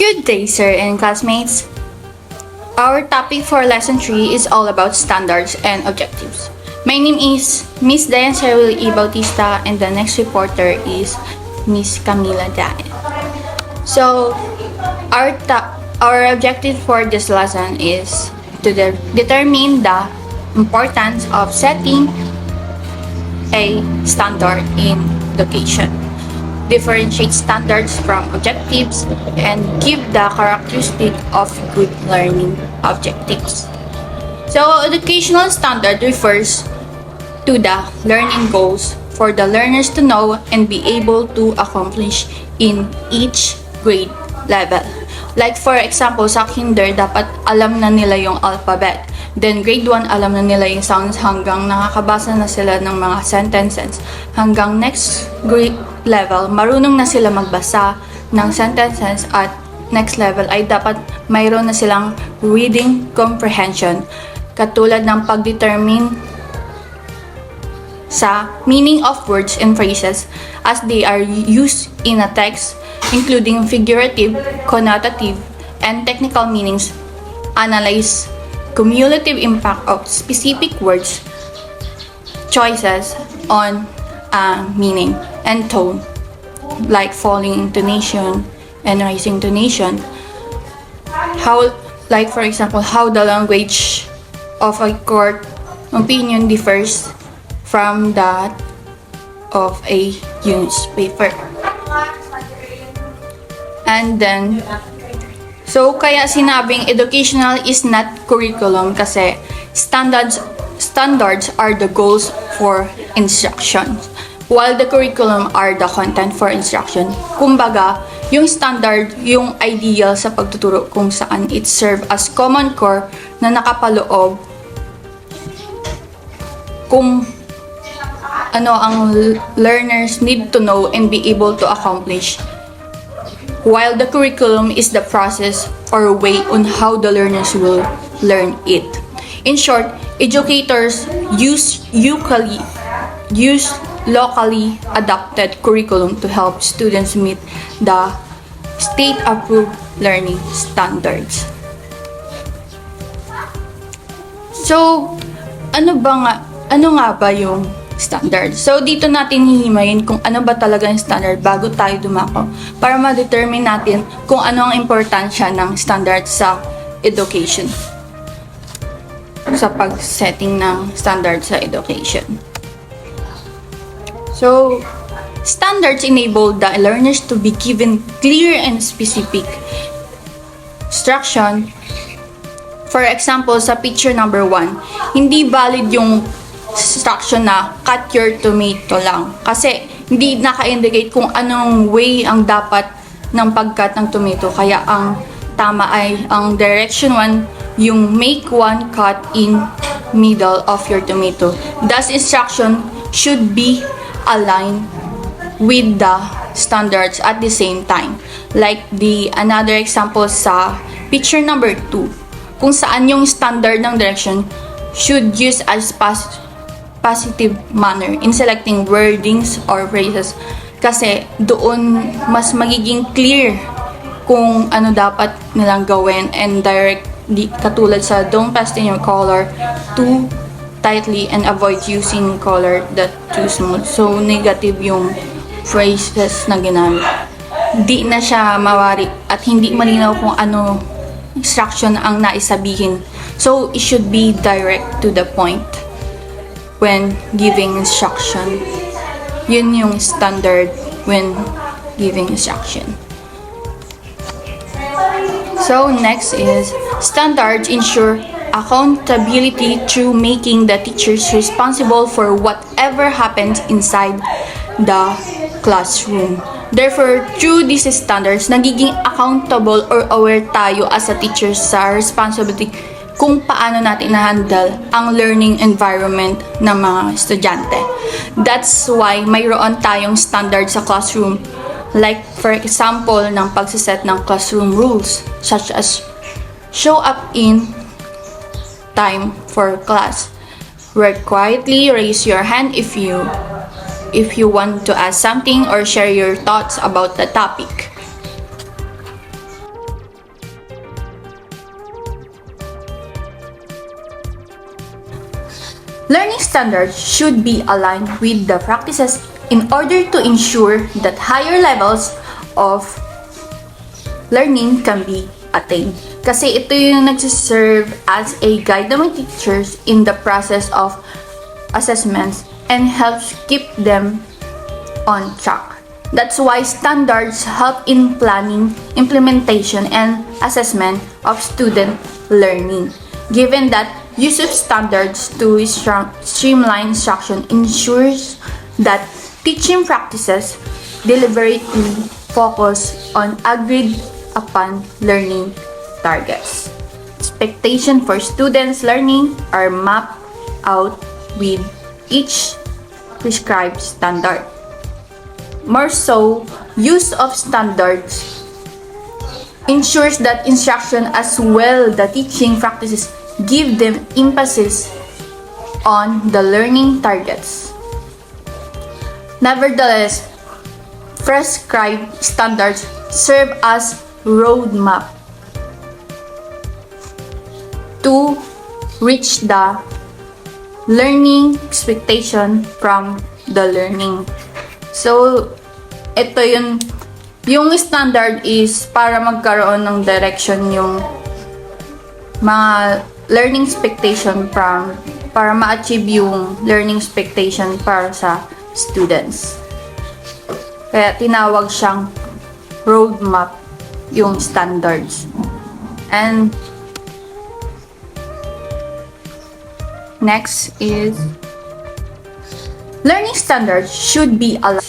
Good day, sir and classmates. Our topic for lesson 3 is all about standards and objectives. My name is Miss Dait Bautista and the next reporter is Miss Camila Dait. So, our objective for this lesson is to determine the importance of setting a standard in education, differentiate standards from objectives, and give the characteristic of good learning objectives. So, educational standard refers to the learning goals for the learners to know and be able to accomplish in each grade level. Like for example, sa kinder, dapat alam na nila yung alphabet. Then grade 1, alam na nila yung sounds hanggang nakakabasa na sila ng mga sentences. Hanggang next grade level, marunong na sila magbasa ng sentences at next level ay dapat mayroon na silang reading comprehension. Katulad ng pag-determine sa meaning of words and phrases as they are used in a text, including figurative, connotative, and technical meanings, analyze cumulative impact of specific words, choices on meaning and tone, like falling intonation and rising intonation. How, like for example, how the language of a court opinion differs from that of a newspaper. And then, so kaya sinabing educational is not curriculum kasi standards are the goals for instruction, while the curriculum are the content for instruction. Kumbaga, yung standard, yung ideal sa pagtuturo kung saan it serve as common core na nakapaloob kung ano ang learners need to know and be able to accomplish, while the curriculum is the process or way on how the learners will learn it. In short, educators use locally adapted curriculum to help students meet the state-approved learning standards. So, ano nga ba yung standard? So, dito natin hihimayin kung ano ba talaga yung standard bago tayo dumako para ma-determine natin kung ano ang importansya ng standard sa education, sa pag-setting ng standard sa education. So, standards enable the learners to be given clear and specific instruction. For example, sa picture number 1, hindi valid yung instruction na cut your tomato lang kasi hindi naka-indicate kung anong way ang dapat ng pag-cut ng tomato. Kaya ang tama ay ang direction 1, yung make one cut in middle of your tomato. Thus, instruction should be aligned with the standards at the same time. Like another example sa picture number 2, kung saan yung standard ng direction should use as positive manner in selecting wordings or phrases kasi doon mas magiging clear kung ano dapat nilang gawin and direct, katulad sa don't paste in your color too tightly and avoid using color that too smooth. So negative yung phrases na ginamit. Di na siya mawari at hindi malinaw kung ano instruction ang naisabihin. So it should be direct to the point when giving instruction. Yun yung standard when giving instruction. So next is standards ensure accountability through making the teachers responsible for whatever happens inside the classroom. Therefore, through these standards, nagiging accountable or aware tayo as a teacher sa responsibility kung paano natin na-handle ang learning environment ng mga estudyante. That's why mayroon tayong standard sa classroom. Like for example, ng pagsiset ng classroom rules such as show up in time for class, work quietly, raise your hand if you want to ask something or share your thoughts about the topic. Learning standards should be aligned with the practices in order to ensure that higher levels of learning can be attained. Kasi ito yung nagsiserve as a guide naman teachers in the process of assessments and helps keep them on track. That's why standards help in planning, implementation, and assessment of student learning. Given that use of standards to streamline instruction ensures that teaching practices deliberately focus on agreed upon learning targets. Expectation for students' learning are mapped out with each prescribed standard. More so, use of standards ensures that instruction as well the teaching practices give them emphasis on the learning targets. Nevertheless, prescribed standards serve as roadmap to reach the learning expectation from the learning. So, ito yung standard is para magkaroon ng direction yung mga learning expectation para ma-achieve yung learning expectation para sa students. Kaya tinawag siyang roadmap yung standards. And next is learning standards should be aligned.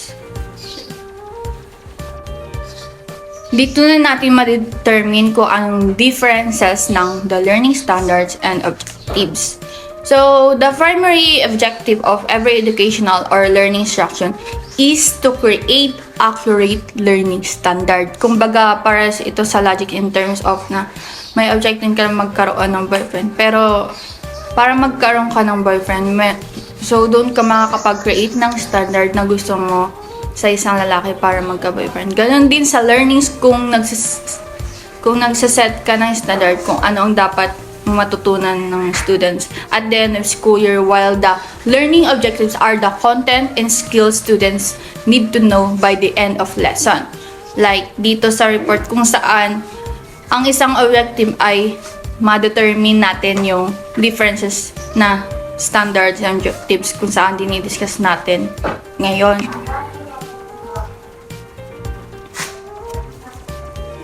Dito na natin ma-determine kung anong differences ng the learning standards and objectives. So, the primary objective of every educational or learning instruction is to create accurate learning standard. Kumbaga, para ito sa logic in terms of na may objective ka na magkaroon ng boyfriend. Pero, para magkaroon ka ng boyfriend, so doon ka makakapag-create ng standard na gusto mo sa isang lalaki para magka-boyfriend. Ganon din sa learnings kung nagsaset ka ng standard kung ano ang dapat matutunan ng students at the end of school year, while the learning objectives are the content and skills students need to know by the end of lesson. Like dito sa report kung saan ang isang objective ay ma-determine natin yung differences na standards and objectives kung saan dinidiscuss natin ngayon.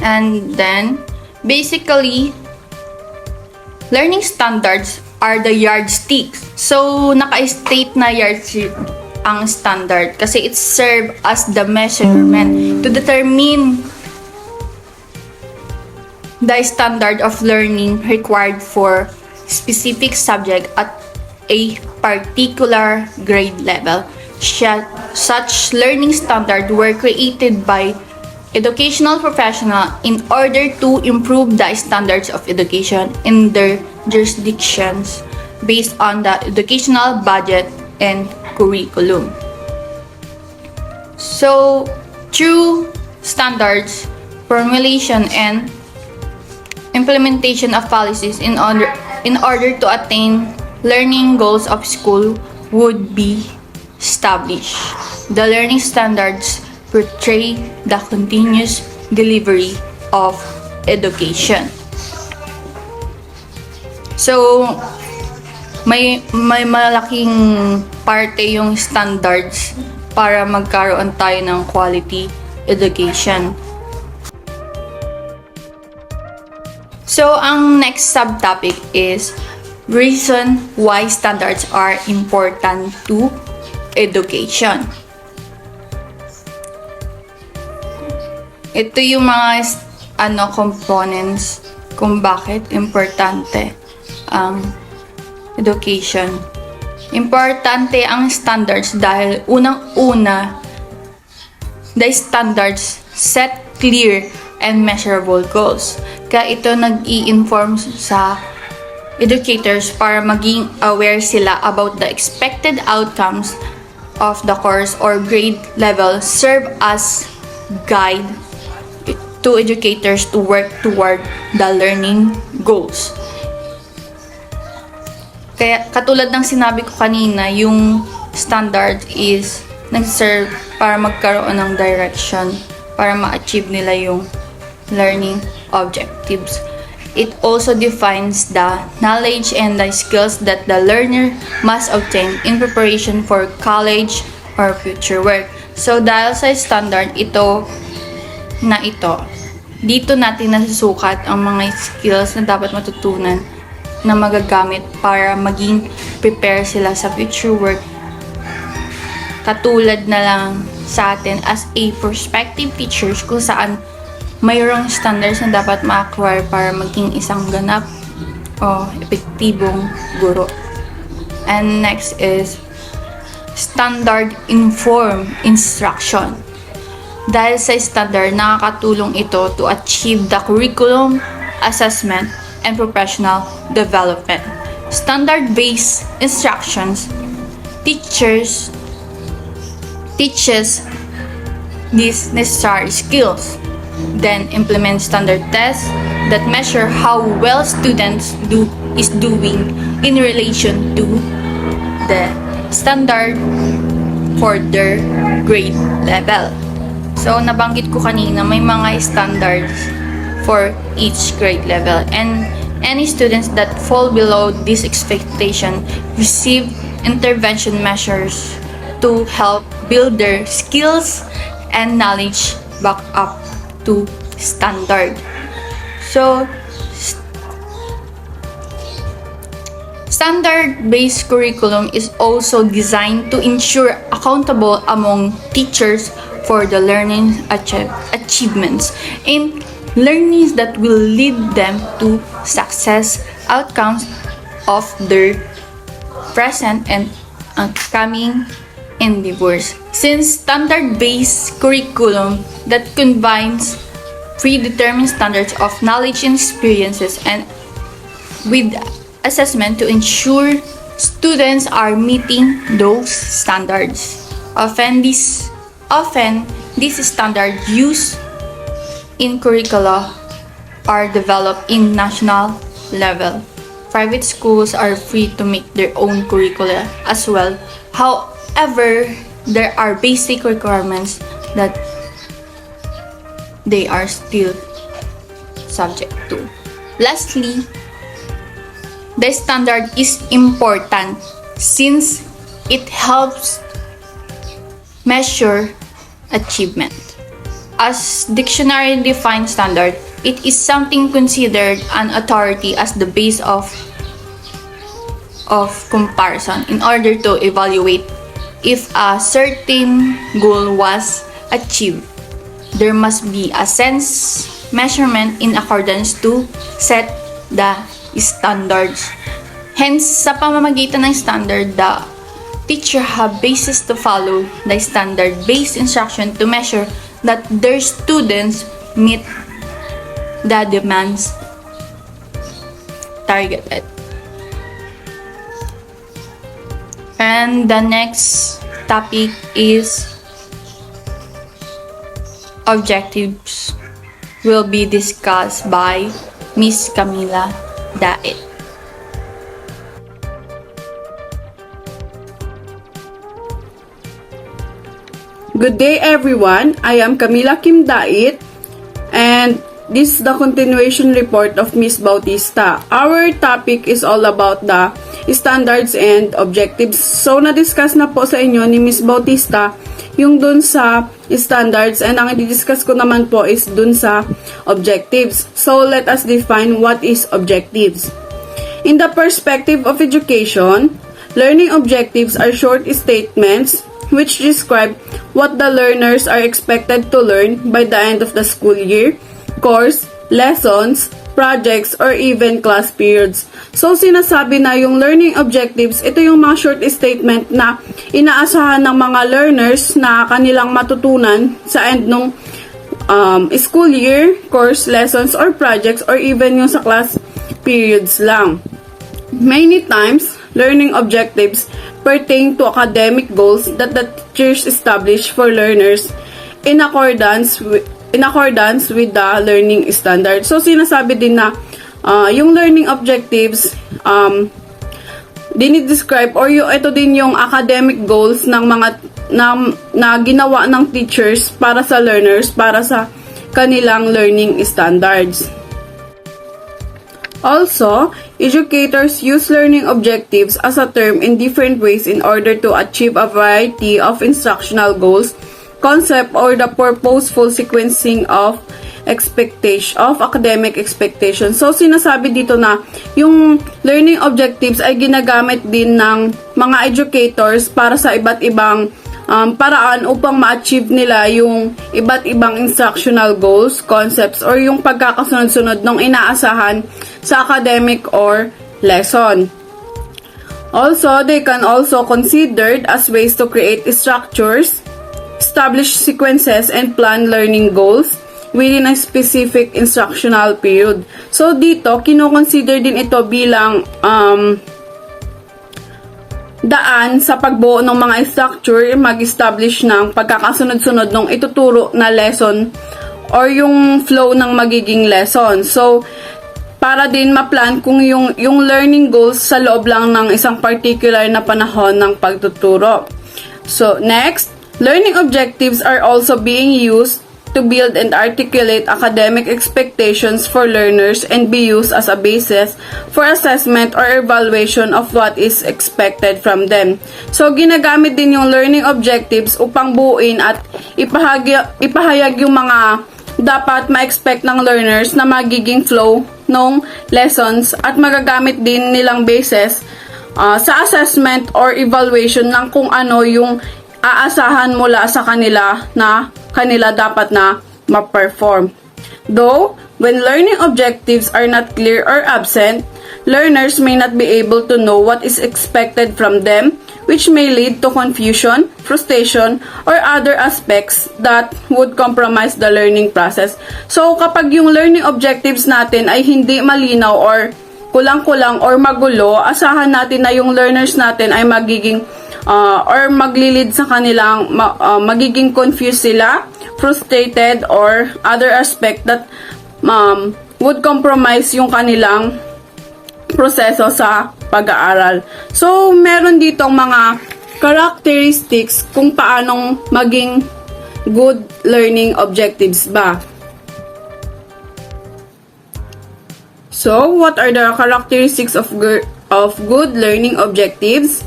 And then, basically, learning standards are the yardsticks. So, naka-state na yardstick ang standard kasi it serves as the measurement to determine the standard of learning required for specific subject at a particular grade level. Such learning standards were created by educational professionals in order to improve the standards of education in their jurisdictions based on the educational budget and curriculum. So, through standards, formulation, and implementation of policies in order to attain learning goals of school would be established. The learning standards portray the continuous delivery of education. So, may malaking parte yung standards para magkaroon tayo ng quality education. So, ang next subtopic is reason why standards are important to education. Ito yung mga components kung bakit importante ang education. Importante ang standards dahil unang-una, the standards set clear and measurable goals. Kaya ito nag-i-inform sa educators para maging aware sila about the expected outcomes of the course or grade level, serve as guide to educators to work toward the learning goals. Kaya katulad ng sinabi ko kanina, yung standard is nag-serve para magkaroon ng direction para ma-achieve nila yung learning objectives. It also defines the knowledge and the skills that the learner must obtain in preparation for college or future work. So, dahil sa standard ito, dito natin nasusukat ang mga skills na dapat matutunan na magagamit para maging prepare sila sa future work. Katulad na lang sa atin as a prospective teachers kung saan mayroong standards na dapat ma-acquire para maging isang ganap o epektibong guro. And next is standard informed instruction. Dahil sa standard, nakakatulong ito to achieve the curriculum, assessment, and professional development. Standard-based instructions teaches these necessary skills, then implement standard tests that measure how well students is doing in relation to the standard for their grade level. So, nabanggit ko kanina, may mga standards for each grade level, and any students that fall below this expectation receive intervention measures to help build their skills and knowledge back up to standard. So, standard-based curriculum is also designed to ensure accountable among teachers for the learning achievements and learnings that will lead them to success outcomes of their present and upcoming endeavors. Since standard-based curriculum that combines predetermined standards of knowledge and experiences and with assessment to ensure students are meeting those standards. Often these standards used in curricula are developed in national level. Private schools are free to make their own curricula as well. However, there are basic requirements that they are still subject to. Lastly, the standard is important since it helps measure achievement. As dictionary defines standard, it is something considered an authority as the base of comparison in order to evaluate if a certain goal was achieved. There must be a sense measurement in accordance to set the standards. Hence, sa pamamagitan ng standard, the teacher have basis to follow the standard-based instruction to measure that their students meet the demands targeted. And the next topic is objectives will be discussed by Miss Camila Dait. Good day everyone, I am Camila Kim Dait and this is the continuation report of Miss Bautista. Our topic is all about the standards and objectives. So na-discuss na po sa inyo ni Miss Bautista yung dun sa standards and ang i-discuss ko naman po is dun sa objectives. So let us define what is objectives. In the perspective of education, learning objectives are short statements which describe what the learners are expected to learn by the end of the school year, course, lessons, projects, or even class periods. So, sinasabi na yung learning objectives, ito yung mga short statement na inaasahan ng mga learners na kanilang matutunan sa end ng school year, course, lessons, or projects, or even yung sa class periods lang. Many times, learning objectives pertain to academic goals that the teachers establish for learners in accordance with the learning standard. So, sinasabi din na yung learning objectives, dinidescribe or ito din yung academic goals ng mga na ginawa ng teachers para sa learners, para sa kanilang learning standards. Also, educators use learning objectives as a term in different ways in order to achieve a variety of instructional goals, concept, or the purposeful sequencing of academic expectations. So, sinasabi dito na yung learning objectives ay ginagamit din ng mga educators para sa iba't ibang paraan upang ma-achieve nila yung iba't ibang instructional goals, concepts, or yung pagkakasunod-sunod ng inaasahan sa academic or lesson. Also, they can also considered as ways to create structures, establish sequences, and plan learning goals within a specific instructional period. So, dito, kino-consider din ito bilang daan sa pagbuo ng mga structure, mag-establish ng pagkakasunod-sunod ng ituturo na lesson or yung flow ng magiging lesson. So, para din ma-plan kung yung learning goals sa loob lang ng isang particular na panahon ng pagtuturo. So, next, learning objectives are also being used to build and articulate academic expectations for learners and be used as a basis for assessment or evaluation of what is expected from them. So, ginagamit din yung learning objectives upang buuin at ipahayag yung mga dapat ma-expect ng learners na magiging flow ng lessons at magagamit din nilang basis sa assessment or evaluation ng kung ano yung aasahan mula sa kanila na kanila dapat na ma-perform. Though, when learning objectives are not clear or absent, learners may not be able to know what is expected from them, which may lead to confusion, frustration, or other aspects that would compromise the learning process. So, kapag yung learning objectives natin ay hindi malinaw or kulang-kulang or magulo, asahan natin na yung learners natin ay magiging or maglilid sa kanilang magiging confused sila, frustrated, or other aspect that would compromise yung kanilang proseso sa pag-aaral. So, meron ditong mga characteristics kung paanong maging good learning objectives ba. So, what are the characteristics of good learning objectives?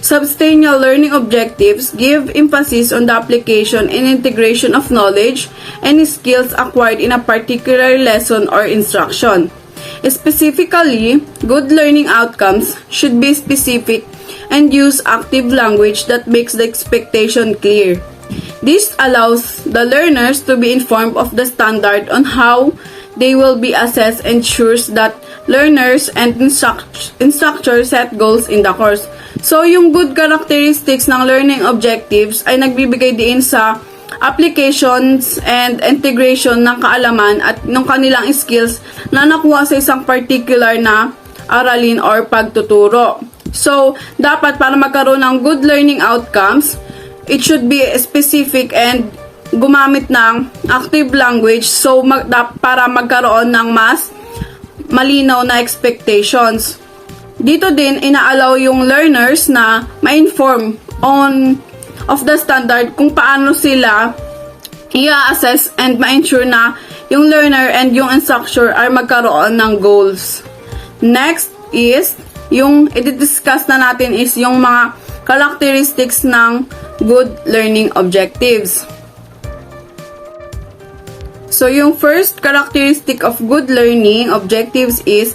Substantial learning objectives give emphasis on the application and integration of knowledge and skills acquired in a particular lesson or instruction. Specifically, good learning outcomes should be specific and use active language that makes the expectation clear. This allows the learners to be informed of the standard on how they will be assessed and ensures that learners and instructors set goals in the course. So, yung good characteristics ng learning objectives ay nagbibigay din sa applications and integration ng kaalaman at ng kanilang skills na nakuha sa isang particular na aralin or pagtuturo. So, dapat para magkaroon ng good learning outcomes, it should be specific and gumamit ng active language so para magkaroon ng mas malinaw na expectations. Dito din, inaalaw yung learners na ma-inform of the standard kung paano sila i-assess and ma-ensure na yung learner and yung instructor ay magkaroon ng goals. Next is, yung i-discuss na natin is yung mga characteristics ng good learning objectives. So, yung first characteristic of good learning objectives is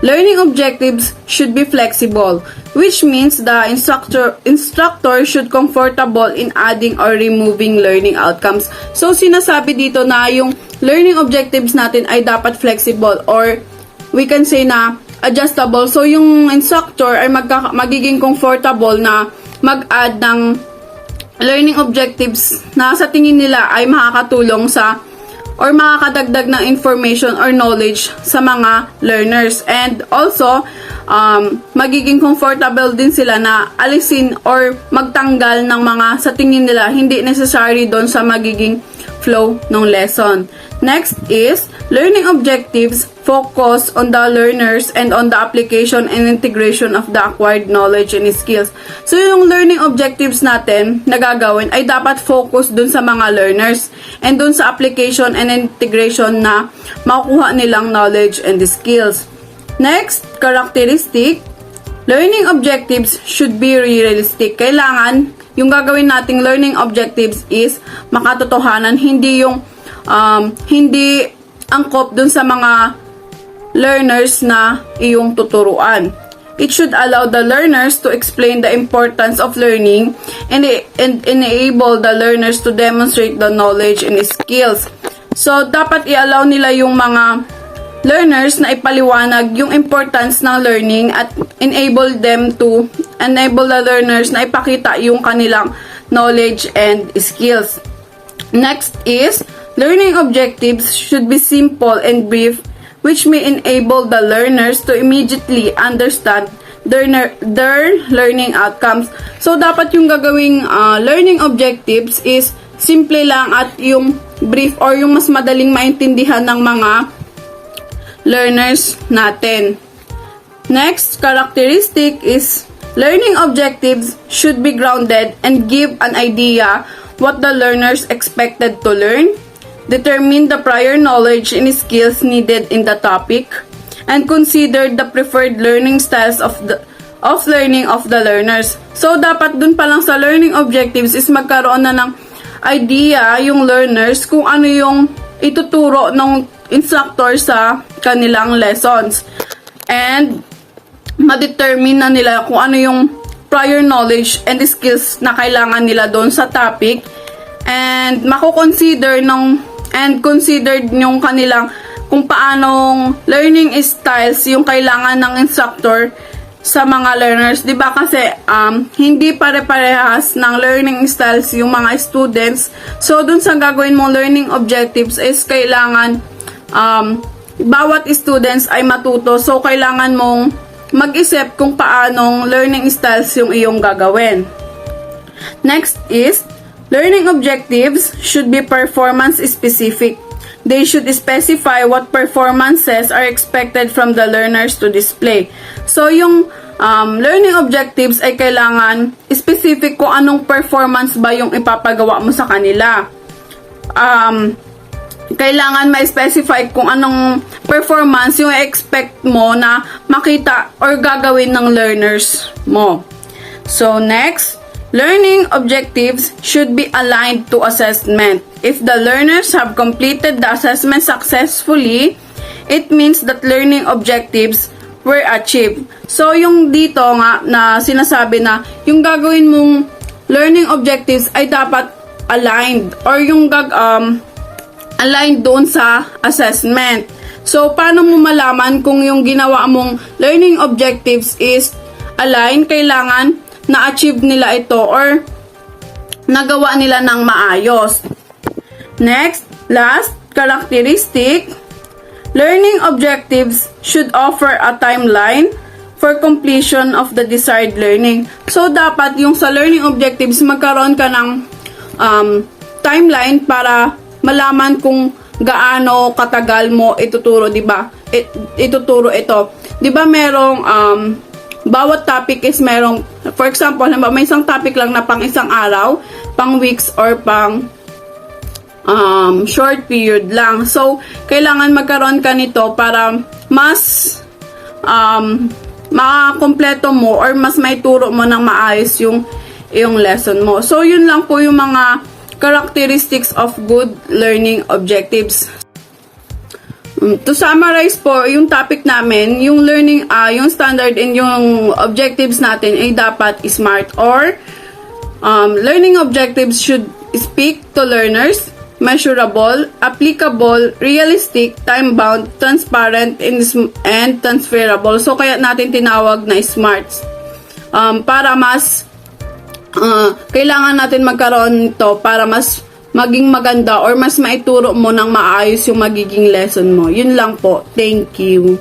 learning objectives should be flexible, which means the instructor should comfortable in adding or removing learning outcomes. So, sinasabi dito na yung learning objectives natin ay dapat flexible or we can say na adjustable. So, yung instructor ay magiging comfortable na mag-add ng learning objectives na sa tingin nila ay makakatulong sa or makakadagdag ng information or knowledge sa mga learners. And also, magiging comfortable din sila na alisin or magtanggal ng mga sa tingin nila hindi necessary doon sa magiging flow ng lesson. Next is, Learning objectives focus on the learners and on the application and integration of the acquired knowledge and skills. So, yung learning objectives natin na gagawin ay dapat focus dun sa mga learners and dun sa application and integration na makukuha nilang knowledge and skills. Next, characteristic. Learning objectives should be realistic. Kailangan, yung gagawin nating learning objectives is makatotohanan, hindi yung hindi angkop dun sa mga learners na iyong tuturuan. It should allow the learners to explain the importance of learning and enable the learners to demonstrate the knowledge and skills. So, dapat i-allow nila yung mga learners na ipaliwanag yung importance ng learning at enable the learners na ipakita yung kanilang knowledge and skills. Next is, learning objectives should be simple and brief, which may enable the learners to immediately understand their learning outcomes. So, dapat yung gagawing learning objectives is simple lang at yung brief or yung mas madaling maintindihan ng mga learners natin. Next characteristic is learning objectives should be grounded and give an idea what the learners expected to learn, determine the prior knowledge and skills needed in the topic, and consider the preferred learning styles of learning of the learners. So, dapat dun pa lang sa learning objectives is magkaroon na ng idea yung learners kung ano yung ituturo ng instructor sa kanilang lessons. And ma-determine na nila kung ano yung prior knowledge and skills na kailangan nila doon sa topic. And considered yung kanilang kung paanong learning styles yung kailangan ng instructor sa mga learners. Diba kasi hindi pare-parehas ng learning styles yung mga students. So, dun sa gagawin mong learning objectives is kailangan bawat students ay matuto. So, kailangan mong mag-isip kung paanong learning styles yung iyong gagawin. Next is, learning objectives should be performance specific. They should specify what performances are expected from the learners to display. So, yung learning objectives ay kailangan specific kung anong performance ba yung ipapagawa mo sa kanila. Kailangan ma-specify kung anong performance yung expect mo na makita or gagawin ng learners mo. So, next, learning objectives should be aligned to assessment. If the learners have completed the assessment successfully, it means that learning objectives were achieved. So, yung dito nga na sinasabi na yung gagawin mong learning objectives ay dapat aligned or yung aligned doon sa assessment. So, paano mo malaman kung yung ginawa mong learning objectives is aligned? Kailangan na-achieve nila ito or nagawa nila ng maayos. Next, last characteristic, learning objectives should offer a timeline for completion of the desired learning. So, dapat yung sa learning objectives, magkaroon ka ng timeline para malaman kung gaano katagal mo ituturo, 'di ba? Ituturo ito. 'Di ba merong bawat topic is merong, for example, may isang topic lang na pang isang araw, pang weeks or pang short period lang. So, kailangan magkaroon ka nito para mas makakompleto mo or mas maituro mo ng maayos yung lesson mo. So, yun lang po yung mga characteristics of good learning objectives. To summarize po, yung topic namin, yung learning, yung standard and yung objectives natin ay dapat smart or learning objectives should speak to learners, measurable, applicable, realistic, time-bound, transparent, and transferable. So, kaya natin tinawag na SMART. Para mas kailangan natin magkaroon nito para mas maging maganda or mas maituro mo ng maayos yung magiging lesson mo. Yun lang po. Thank you.